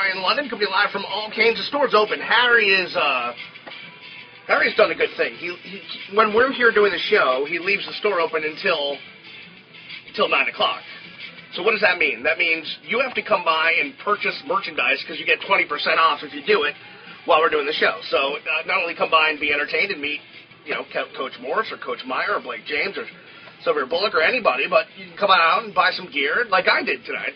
Harry in London, coming live from all Canes. The store's open. Harry's done a good thing. When we're here doing the show, he leaves the store open until 9 o'clock. So what does that mean? That means you have to come by and purchase merchandise because you get 20% off if you do it while we're doing the show. So not only come by and be entertained and meet, Coach Morris or Coach Meyer or Blake James or Sylvia Bullock or anybody, but you can come out and buy some gear like I did tonight.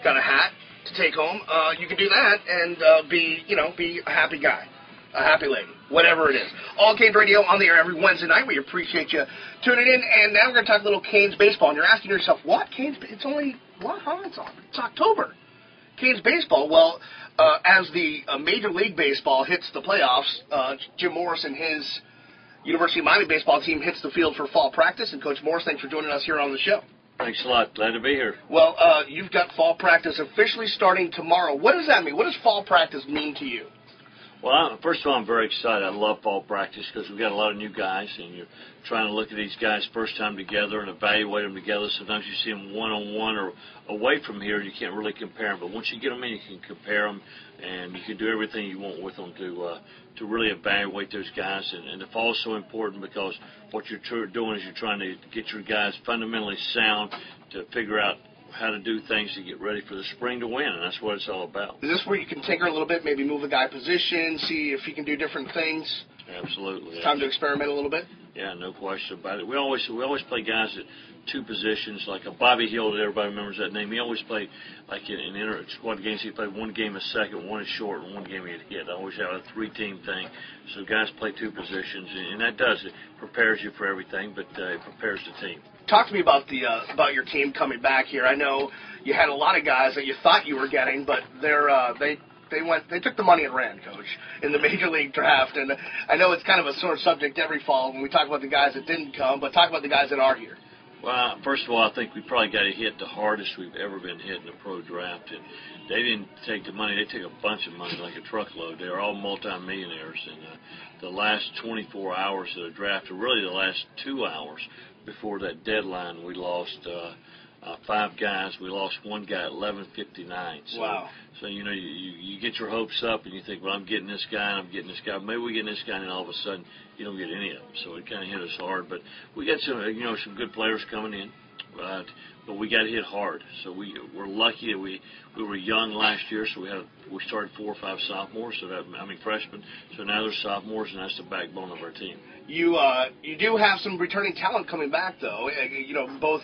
Got a hat to take home. You can do that and be a happy guy, a happy lady, whatever it is. All Canes Radio on the air every Wednesday night. We appreciate you tuning in. And now we're going to talk a little Canes baseball. And you're asking yourself, what? Canes? It's only, what? Huh? It's October. Canes baseball. Well, as the Major League Baseball hits the playoffs, Jim Morris and his University of Miami baseball team hits the field for fall practice. And Coach Morris, thanks for joining us here on the show. Thanks a lot. Glad to be here. Well, you've got fall practice officially starting tomorrow. What does that mean? What does fall practice mean to you? Well, first of all, I'm very excited. I love fall practice because we've got a lot of new guys, and you're trying to look at these guys first time together and evaluate them together. Sometimes you see them one-on-one or away from here, and you can't really compare them. But once you get them in, you can compare them, and you can do everything you want with them to really evaluate those guys. And the fall is so important because what you're doing is you're trying to get your guys fundamentally sound to figure out how to do things to get ready for the spring to win, and that's what it's all about. Is this where you can tinker a little bit, maybe move a guy position, see if he can do different things? Absolutely. It's time to experiment a little bit? Yeah, no question about it. We always play guys at two positions, like a Bobby Hill, that everybody remembers that name. He always played, like in inter-squad games, he played one game at second, one at short, and one game he hit. I always have a three-team thing. So guys play two positions, and that does it. Prepares you for everything, but it prepares the team. Talk to me about your team coming back here. I know you had a lot of guys that you thought you were getting, but they took the money and ran, Coach, in the Major League draft. And I know it's kind of a sore subject every fall when we talk about the guys that didn't come, but talk about the guys that are here. Well, first of all, I think we probably got hit the hardest we've ever been hit in the pro draft. And they didn't take the money. They took a bunch of money, like a truckload. They were all multimillionaires. And the last 24 hours of the draft, or really the last 2 hours before that deadline, we lost 5 guys. We lost one guy at 11:59. So, wow. So, you get your hopes up and you think, well, I'm getting this guy and I'm getting this guy. Maybe we get this guy, and all of a sudden you don't get any of them. So it kind of hit us hard. But we got some good players coming in. But we got hit hard. So we're lucky that we were young last year, so we started 4 or 5 sophomores, freshmen. So now they're sophomores, and that's the backbone of our team. You do have some returning talent coming back, though. Both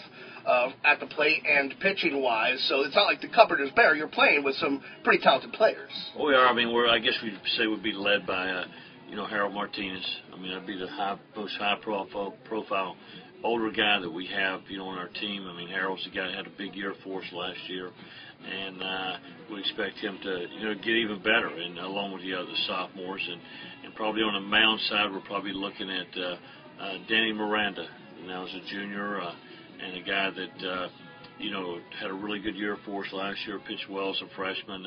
at the plate and pitching wise. So it's not like the cupboard is bare. You're playing with some pretty talented players. Oh, we are. I guess we'd say we'd be led by Harold Martinez. That'd be the most high profile older guy that we have, on our team. Harold's the guy that had a big year for us last year, and we expect him to, get even better, and along with the other sophomores, and probably on the mound side, we're probably looking at Danny Miranda, now as a junior, and a guy that, had a really good year for us last year, pitched well as a freshman.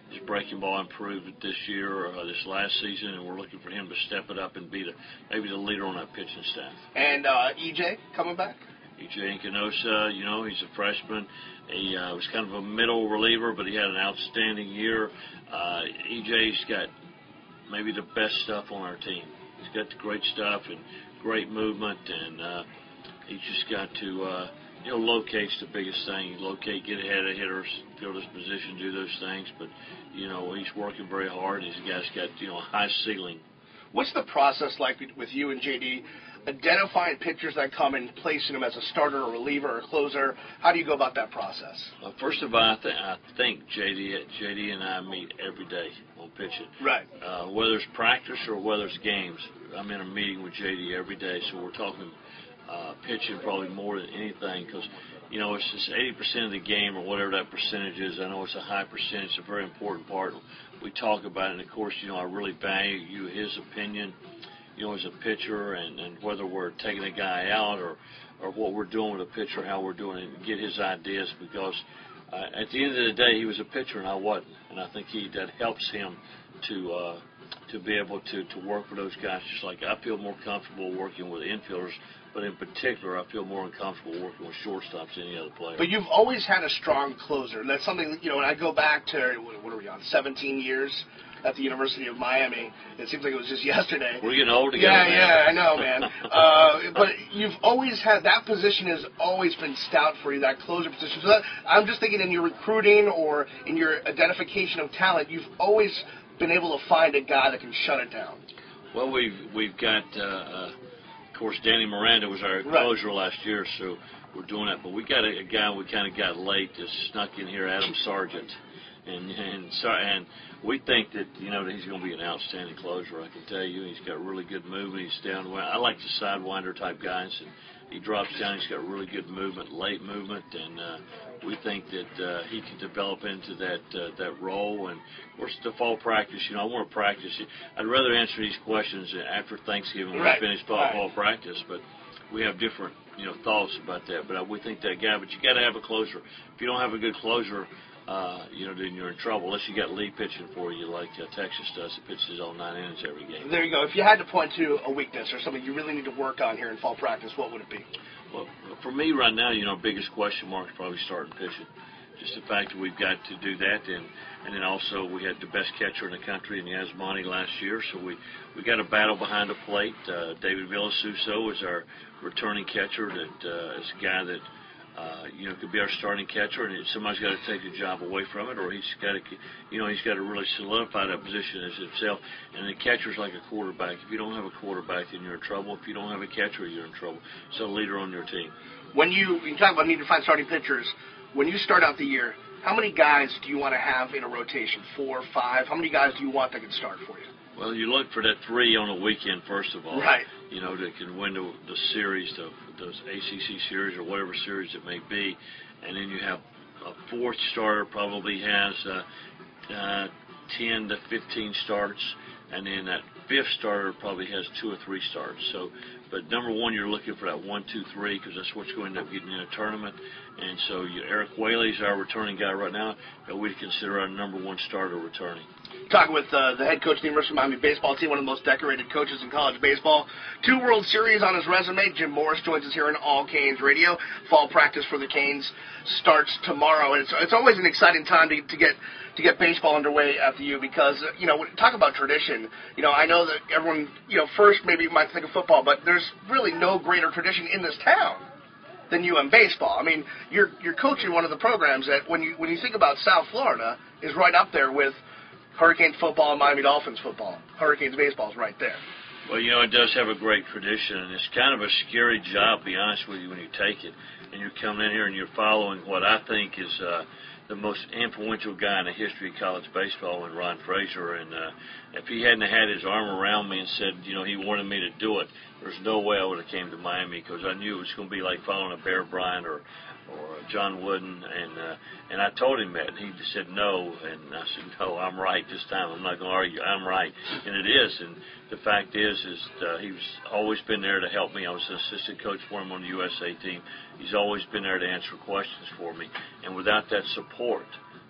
His breaking ball improved this year, this last season, and we're looking for him to step it up and be maybe the leader on that pitching staff. And EJ coming back? EJ Incanosa, he's a freshman. He was kind of a middle reliever, but he had an outstanding year. EJ's got maybe the best stuff on our team. He's got the great stuff and great movement, and he's just got to locate's the biggest thing. Locate, get ahead of hitters, field his position, do those things. But, he's working very hard. He's a guy's got, a high ceiling. What's the process like with you and JD, identifying pitchers that come and placing them as a starter, a reliever, or a closer? How do you go about that process? Well, first of all, I think JD and I meet every day on pitching. Right. Whether it's practice or whether it's games, I'm in a meeting with JD every day, so we're talking pitching probably more than anything because, it's just 80% of the game or whatever that percentage is. I know it's a high percentage, it's a very important part. We talk about it, and, of course, I really value his opinion, as a pitcher and whether we're taking a guy out or what we're doing with a pitcher, how we're doing it, and get his ideas because at the end of the day, he was a pitcher and I wasn't. And I think that helps him to be able to work with those guys, just like I feel more comfortable working with infielders But in particular, I feel more uncomfortable working with shortstops than any other player. But you've always had a strong closer. That's something, when I go back to, what are we on, 17 years at the University of Miami. It seems like it was just yesterday. We're getting old together, man. Yeah, I know, man. But you've always had, that position has always been stout for you, that closer position. So I'm just thinking in your recruiting or in your identification of talent, you've always been able to find a guy that can shut it down. Well, we've got, of course, Danny Miranda was our closer last year, so we're doing that. But we got a guy we kind of got late that snuck in here, Adam Sargent. And we think that, that he's going to be an outstanding closer. I can tell you, he's got really good movement. He's down. I like the sidewinder type guys, and he drops down. He's got really good movement, late movement, and we think that he can develop into that role. And of course, the fall practice. I want to practice. I'd rather answer these questions after Thanksgiving when we finish fall practice, but we have different thoughts about that. But we think that guy. But you got to have a closer. If you don't have a good closer, then you're in trouble, unless you got Lee pitching for you like Texas does. It pitches all 9 innings every game. There you go. If you had to point to a weakness or something you really need to work on here in fall practice, what would it be? Well, for me right now, biggest question mark is probably starting pitching. Just the fact that we've got to do that, and then also we had the best catcher in the country in Yasmani last year, so we got a battle behind the plate. David Villasuso is our returning catcher. That is a guy that could be our starting catcher, and somebody's got to take the job away from it, or he's got to really solidify that position as himself. And the catcher's like a quarterback. If you don't have a quarterback, then you're in trouble. If you don't have a catcher, you're in trouble. So a leader on your team. When you talk about needing to find starting pitchers, when you start out the year, how many guys do you want to have in a rotation? 4, 5? How many guys do you want that can start for you? Well, you look for that 3 on the weekend, first of all. Right. That can win the series, those ACC series or whatever series it may be. And then you have a 4th starter probably has 10 to 15 starts. And then that 5th starter probably has 2 or 3 starts. So, but number 1, you're looking for that 1, 2, 3 because that's what's going to end up getting in a tournament. And so Eric Whaley is our returning guy right now that we consider our number 1 starter returning. Talking with the head coach of the University of Miami baseball team, one of the most decorated coaches in college baseball. 2 World Series on his resume. Jim Morris joins us here on All Canes Radio. Fall practice for the Canes starts tomorrow, and it's always an exciting time to get baseball underway at the U because talk about tradition. I know that everyone first maybe might think of football, but there's really no greater tradition in this town than UM baseball. I mean, you're coaching one of the programs that when you think about South Florida is right up there with Hurricanes football and Miami Dolphins football. Hurricanes baseball is right there. Well, it does have a great tradition, and it's kind of a scary job, to be honest with you, when you take it. And you're coming in here and you're following what I think is the most influential guy in the history of college baseball in Ron Frazier. And if he hadn't had his arm around me and said, he wanted me to do it, there's no way I would have came to Miami because I knew it was going to be like following a Bear Bryant or John Wooden, and I told him that, and he just said no, and I said, no, I'm right this time. I'm not going to argue. I'm right, and it is. And the fact is he's always been there to help me. I was an assistant coach for him on the USA team. He's always been there to answer questions for me, and without that support,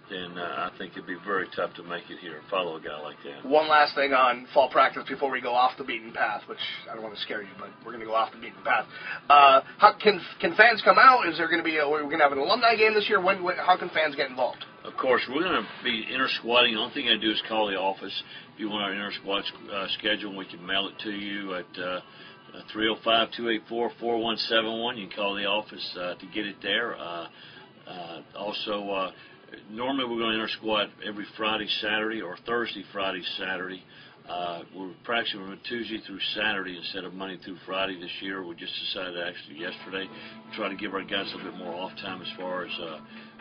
then I think it'd be very tough to make it here and follow a guy like that. One last thing on fall practice before we go off the beaten path, which I don't want to scare you, but we're going to go off the beaten path. How can fans come out? Is there going to be we're going to have an alumni game this year? How can fans get involved? Of course, we're going to be inter-squatting. The only thing I do is call the office. If you want our inter-squat schedule, we can mail it to you at 305-284-4171. You can call the office to get it there. Normally we're going to inter-squat every Friday, Saturday, or Thursday, Friday, Saturday. We're practicing from Tuesday through Saturday instead of Monday through Friday this year. We just decided actually yesterday to try to give our guys a little bit more off time as far as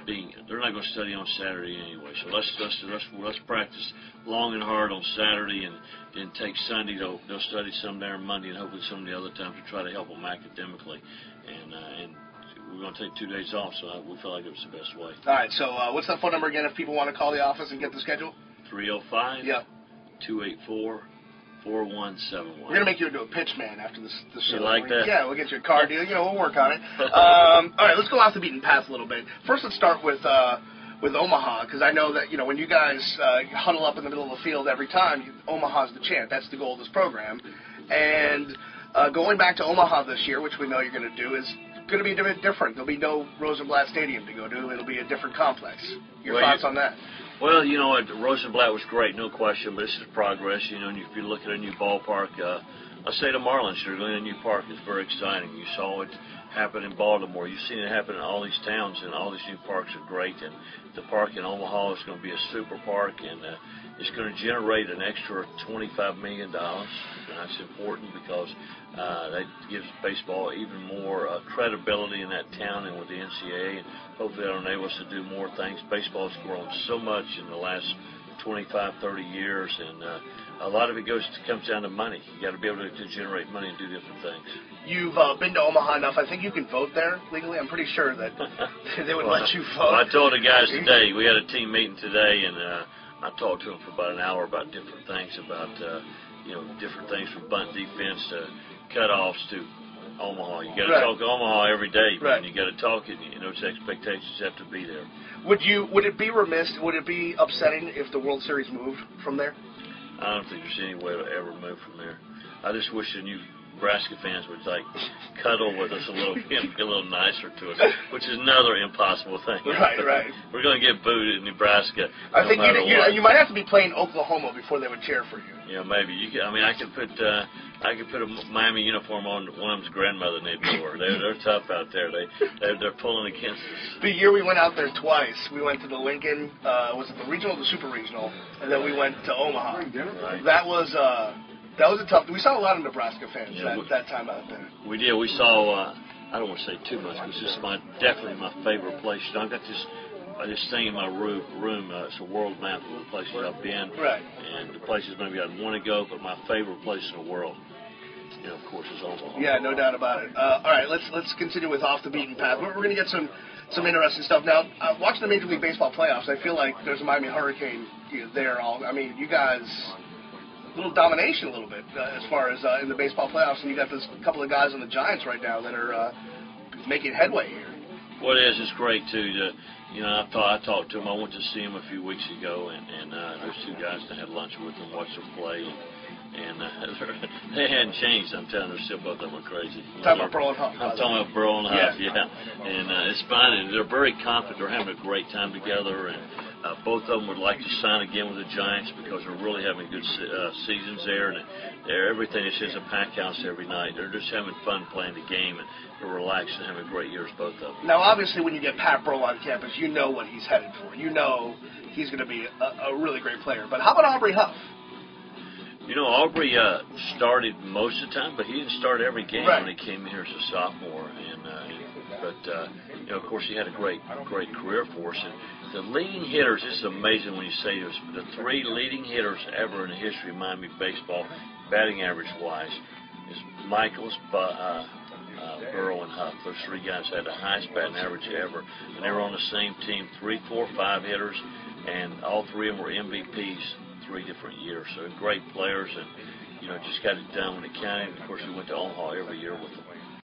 they're not going to study on Saturday anyway. So let's practice long and hard on Saturday and then take Sunday. They'll study some there on Monday and hopefully some of the other times to try to help them academically. And we're going to take 2 days off, so we feel like it was the best way. All right, so what's that phone number again if people want to call the office and get the schedule? 305 Yeah. 284-4171. We're going to make you into a pitch man after this show. You like that? Yeah, we'll get you a car deal. We'll work on it. All right, let's go off the beaten path a little bit. First, let's start with Omaha, because I know that, when you guys huddle up in the middle of the field every time, Omaha's the champ. That's the goal of this program. And Going back to Omaha this year, which we know you're going to do, is going to be a bit different. There'll be no Rosenblatt Stadium to go to. It'll be a different complex. Your thoughts on that? Well, you know, Rosenblatt was great, no question, but this is progress. You know, and if you look at a new ballpark, I say the Marlins are going to a new park. It's very exciting. You saw it happen in Baltimore. You've seen it happen in all these towns, and all these new parks are great. And the park in Omaha is going to be a super park, and it's going to generate an extra $25 million. And that's important because that gives baseball even more credibility in that town and with the NCAA. And hopefully that'll enable us to do more things. Baseball's grown so much in the last 25, 30 years, and a lot of it comes down to money. You got to be able to generate money and do different things. You've been to Omaha enough. I think you can vote there legally. I'm pretty sure that they would let you vote. Well, I told the guys today, we had a team meeting today, and I talked to them for about an hour about different things, different things from bunt defense to cutoffs to Omaha. You got to talk Omaha every day, man. You got to talk it. You know, those expectations have to be there. Would it be upsetting if the World Series moved from there? I don't think there's any way to ever move from there. I just wish the new Nebraska fans would cuddle with us a little bit and be a little nicer to us, which is another impossible thing. Right. We're going to get booed in Nebraska. I think you might have to be playing Oklahoma before they would cheer for you. Yeah, maybe. I could put a Miami uniform on one of them's grandmother and they'd door. They're tough out there. They're pulling against us. The year we went out there twice, we went to the Lincoln. Was it the regional or the super regional? And then we went to Omaha. Right. That was a tough. We saw a lot of Nebraska fans that time out there. We did. We saw. I don't want to say too much because this is definitely my favorite place. You know, I've got this thing in my room. It's a world map of the places I've been. Right. And the places maybe I'd want to go, but my favorite place in the world, of course, is Omaha. Yeah, no doubt about it. All right, let's continue with off the beaten path. We're going to get some interesting stuff now. Watching the Major League Baseball playoffs, I feel like there's a Miami Hurricane there. You guys. Little domination a little bit as far as in the baseball playoffs, and you got this couple of guys on the Giants right now that are making headway here. Well, it is. It's great too. I talked to them. I went to see them a few weeks ago, and those two guys, I had lunch with them, watched them play, and they hadn't changed. I'm telling you, they're still both of them are crazy. Talking about Burl and Huff. I'm talking about Burl and Huff, yeah. And it's fun, and they're very confident. They're having a great time together, and both of them would like to sign again with the Giants because they're really having good seasons there, and everything is just a pack house every night. They're just having fun playing the game, and they're relaxed and having great years, both of them. Now, obviously, when you get Pat Burl on campus, you know what he's headed for. You know he's going to be a really great player. But how about Aubrey Huff? Aubrey started most of the time, but he didn't start every game when he came here as a sophomore. Of course, he had a great career for us. And the leading hitters, this is amazing when you say this, but the three leading hitters ever in the history of Miami baseball, batting average-wise, is Michaels, Burrow, and Huff. Those three guys had the highest batting average ever, and they were on the same team, 3, 4, 5 hitters, and all three of them were MVPs 3 different years. So great players, and just got it done when it counted. Of course, we went to Omaha every year with them.